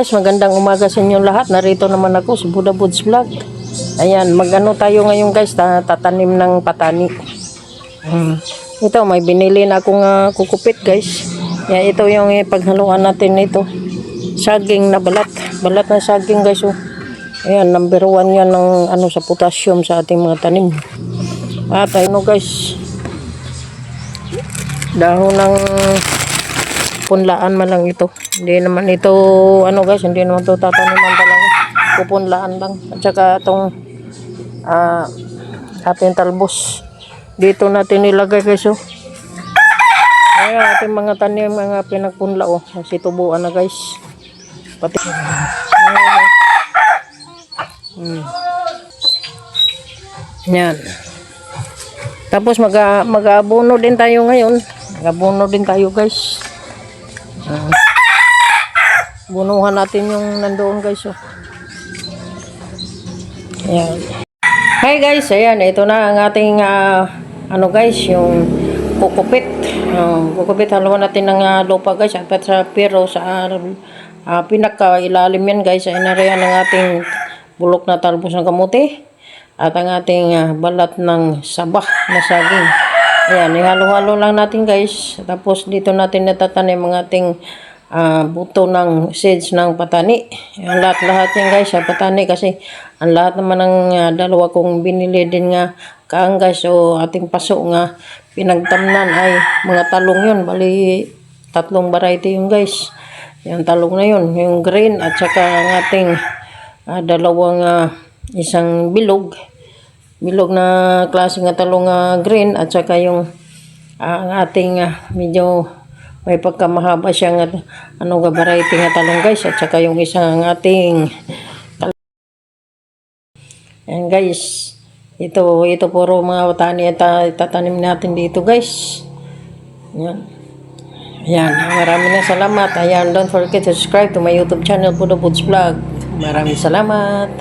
Guys, magandang umaga sa inyo lahat. Narito naman ako sa Buddha Boods Vlog. Ayan, magano tayo ngayon guys, tatanim ng patani. Ito, may binili na akong kukupit guys. Yan, ito yung paghaluan natin nito. Saging na balat. Balat na saging guys. Oh. Ayan, number 1 yan ng sa potassium sa ating mga tanim. At ayun guys, dahon ng punlaan man lang ito. Hindi naman ito guys, hindi naman ito tataniman talaga. Pupunlaan lang. At saka itong ating talbos dito natin nilagay guys. Oh. Ayan ating mga tanim, mga pinagpunla situbuan na guys. Pati yan. Tapos mag-abono din tayo ngayon. Mag-abono din tayo guys. Bunuhan natin yung nandoon guys. Oh. Ayan. Hi guys, ayan, ito na ang ating guys, yung kukupit. Kukupit, haluan natin ng lupa guys. Pero sa pinaka-ilalim yan guys, ay nariyan ang ating bulok na talbos ng kamuti at ang ating balat ng sabah na saging. Ayan, ihalo-halo lang natin guys. Tapos dito natin natatanim ang ating buto ng seeds ng patani. Ang lahat-lahat yan guys sa patani kasi ang lahat naman ng dalawa kong binili din nga kaang guys o ating paso nga pinagtamnan ay mga talong yun. Bali 3 variety yung guys. Yung talong na yun, yung green at saka ang ating dalawang isang bilog na klase ng talong green at saka yung ang ating medyo may pagkamahaba siya nga variety nga talong guys at saka yung isang ating yan guys, ito puro mga tani at itatanim natin dito guys. Yan, maraming salamat. Ayan, don't forget to subscribe to my YouTube channel, Buddha Boods Vlog. Maraming salamat.